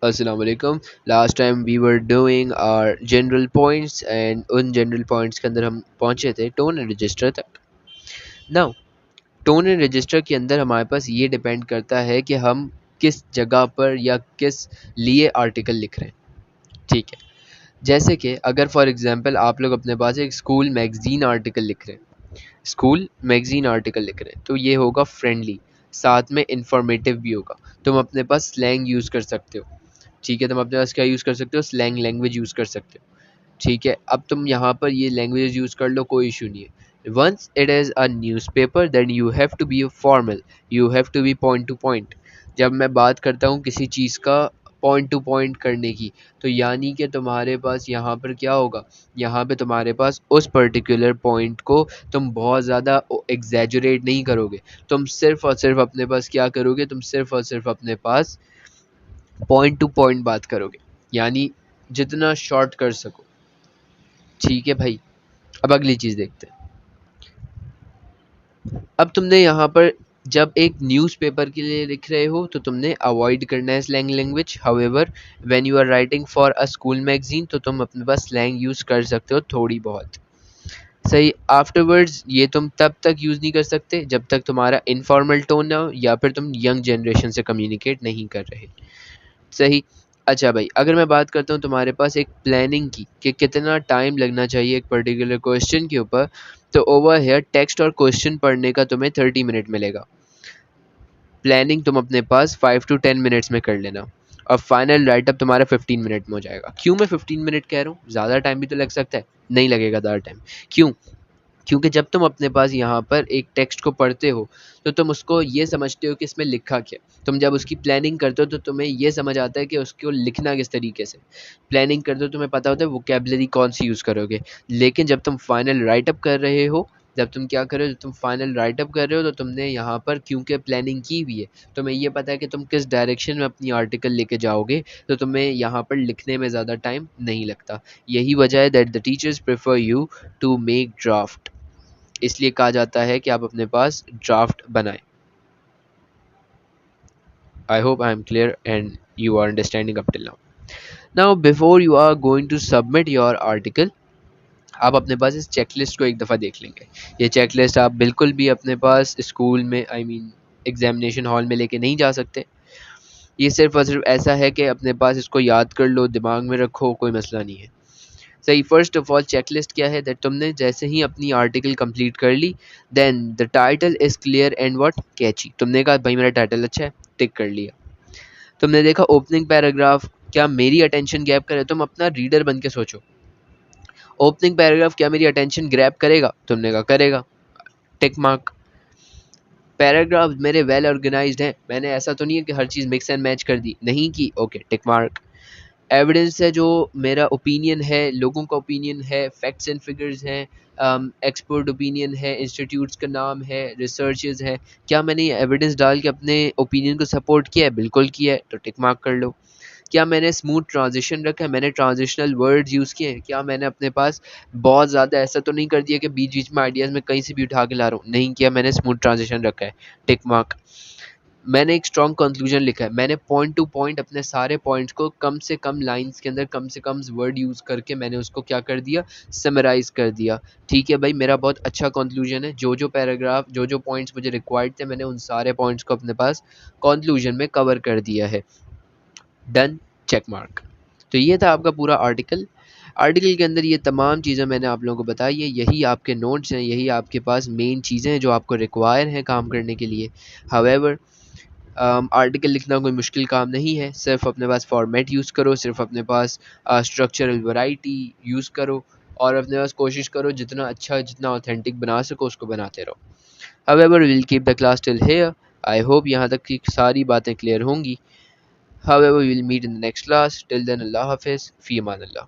अस्सलाम वालेकुम। Last time we were doing our general points and उन जनरल पॉइंट्स के अंदर हम पहुंचे थे टोन एंड रजिस्टर तक। नाउ टोन एंड रजिस्टर के अंदर हमारे पास ये डिपेंड करता है कि हम किस जगह पर या किस लिए आर्टिकल लिख रहे हैं। ठीक है, जैसे कि अगर फॉर एग्जांपल आप लोग अपने पास एक स्कूल मैगज़ीन आर्टिकल लिख रहे हैं, स्कूल मैगज़ीन आर्टिकल लिख रहे हैं, तो ये होगा फ्रेंडली, साथ में इंफॉर्मेटिव भी होगा। तुम अपने पास स्लैंग यूज़ कर सकते हो। ठीक है, तुम अपने पास क्या यूज़ कर सकते हो, स्लैंग लैंग्वेज यूज़ कर सकते हो। ठीक है, अब तुम यहाँ पर ये लैंग्वेज यूज़ कर लो, कोई इशू नहीं है। Once it is a newspaper then you have to be formal, you have to be point to point. जब मैं बात करता हूँ किसी चीज़ का पॉइंट टू पॉइंट करने की, तो यानी कि तुम्हारे पास यहाँ पर क्या होगा, यहाँ पे तुम्हारे पास उस पर्टिकुलर पॉइंट को तुम बहुत ज़्यादा एग्जैजरेट नहीं करोगे। तुम सिर्फ और सिर्फ अपने पास क्या करोगे, तुम सिर्फ और सिर्फ अपने पास पॉइंट टू पॉइंट बात करोगे, यानी जितना शॉर्ट कर सको। ठीक है भाई, अब अगली चीज़ देखते हैं। अब तुमने यहाँ पर जब एक न्यूज़पेपर के लिए लिख रहे हो तो तुमने अवॉइड करना है slang language. However when you are writing for a school magazine तो तुम अपने पास स्लैंग यूज़ कर सकते हो थोड़ी बहुत। सही, आफ्टरवर्ड्स ये तुम तब तक यूज़ नहीं कर सकते जब तक तुम्हारा इनफॉर्मल टोन ना हो या फिर तुम यंग जनरेशन से कम्युनिकेट नहीं कर रहे। सही। अच्छा भाई, अगर मैं बात करता हूँ तुम्हारे पास एक प्लानिंग की कि कितना टाइम लगना चाहिए एक पर्टिकुलर क्वेश्चन के ऊपर, तो ओवर हेयर टेक्स्ट और क्वेश्चन पढ़ने का तुम्हें 30 मिनट मिलेगा। प्लानिंग तुम अपने पास 5 to 10 मिनट्स में कर लेना, और फाइनल राइटअप तुम्हारा 15 मिनट में हो जाएगा। क्यों मैं 15 मिनट कह रहा हूँ, ज़्यादा टाइम भी तो लग सकता है, नहीं लगेगा ज़्यादा टाइम। क्यों? क्योंकि जब तुम अपने पास यहाँ पर एक टेक्स्ट को पढ़ते हो तो तुम उसको ये समझते हो कि इसमें लिखा क्या। तुम जब उसकी प्लानिंग करते हो तो तुम्हें ये समझ आता है कि उसको लिखना किस तरीके से। प्लानिंग करते हो तुम्हें पता होता है वोकैबुलरी कौन सी यूज़ करोगे। लेकिन जब तुम फाइनल राइटअप कर रहे हो, जब तुम क्या कर रहे हो, जब तुम फाइनल राइटअप कर रहे हो तो तुमने यहाँ पर क्योंकि प्लानिंग की हुई है, तुम्हें ये पता है कि तुम किस डायरेक्शन में अपनी आर्टिकल लेके जाओगे, तो तुम्हें यहाँ पर लिखने में ज़्यादा टाइम नहीं लगता। यही वजह है that the teachers prefer you to make draft. इसलिए कहा जाता है कि आप अपने पास ड्राफ्ट बनाएं। I hope I am clear and you are understanding up till now. Now before you are going to submit your article, आप अपने पास इस चेकलिस्ट को एक दफ़ा देख लेंगे। ये चेकलिस्ट आप बिल्कुल भी अपने पास स्कूल में एग्जामिनेशन हॉल में लेके नहीं जा सकते। ये सिर्फ और सिर्फ ऐसा है कि अपने पास इसको याद कर लो, दिमाग में रखो, कोई मसला नहीं है। सही, फर्स्ट ऑफ ऑल चेकलिस्ट क्या है, दैट तुमने जैसे ही अपनी आर्टिकल कंप्लीट कर ली, then the title is clear and what catchy. तुमने कहा भाई मेरा टाइटल अच्छा है, टिक कर लिया। तुमने देखा ओपनिंग पैराग्राफ क्या मेरी अटेंशन गैप करे, तुम अपना रीडर बन के सोचो, ओपनिंग पैराग्राफ क्या मेरी अटेंशन ग्रैब करेगा, तुमने कहा करेगा, टिक मार्क। पैराग्राफ मेरे वेल ऑर्गेनाइज्ड हैं, मैंने ऐसा तो नहीं है कि हर चीज़ मिक्स एंड मैच कर दी, नहीं की, ओके टिक मार्क। एविडेंस है जो मेरा ओपिनियन है, लोगों का ओपिनियन है, फैक्ट्स एंड फिगर्स हैं, एक्सपर्ट ओपिनियन है, इंस्टीट्यूट्स का नाम है, रिसर्चेस है, क्या मैंने एविडेंस डाल के अपने ओपिनियन को सपोर्ट किया है, बिल्कुल किया है, तो टिक मार्क कर लो। क्या मैंने स्मूथ ट्रांजिशन रखा है, मैंने ट्रांजिशनल वर्ड्स यूज़ किए हैं, क्या मैंने अपने पास बहुत ज़्यादा ऐसा तो नहीं कर दिया कि बीच बीच में आइडियाज़ में कहीं से भी उठा के ला रहा हूँ, नहीं किया, मैंने स्मूथ ट्रांजिशन रखा है, टिक मार्क। मैंने एक स्ट्रॉन्ग कंक्लूजन लिखा है, मैंने पॉइंट टू पॉइंट अपने सारे पॉइंट्स को कम से कम लाइंस के अंदर कम से कम वर्ड यूज़ करके मैंने उसको क्या कर दिया, समराइज़ कर दिया। ठीक है भाई, मेरा बहुत अच्छा कंक्लूजन है, जो जो पैराग्राफ जो जो पॉइंट्स मुझे रिक्वायर्ड थे मैंने उन सारे पॉइंट्स को अपने पास कंक्लूजन में कवर कर दिया है, डन, चेक मार्क। तो ये था आपका पूरा आर्टिकल। आर्टिकल के अंदर ये तमाम चीज़ें मैंने आप लोगों को बताई है, यही आपके नोट्स हैं, यही आपके पास मेन चीज़ें हैं जो आपको रिक्वायर हैं काम करने के लिए। हावेवर आर्टिकल लिखना कोई मुश्किल काम नहीं है, सिर्फ अपने पास फॉर्मेट यूज़ करो, सिर्फ अपने पास स्ट्रक्चरल वैरायटी यूज़ करो, और अपने पास कोशिश करो जितना अच्छा जितना ऑथेंटिक बना सको उसको बनाते रहो। However will keep the class till here. I hope यहाँ तक की सारी बातें क्लियर होंगी। However, we will meet in the next class. Till then, Allah Hafiz. Fi Aman Allah.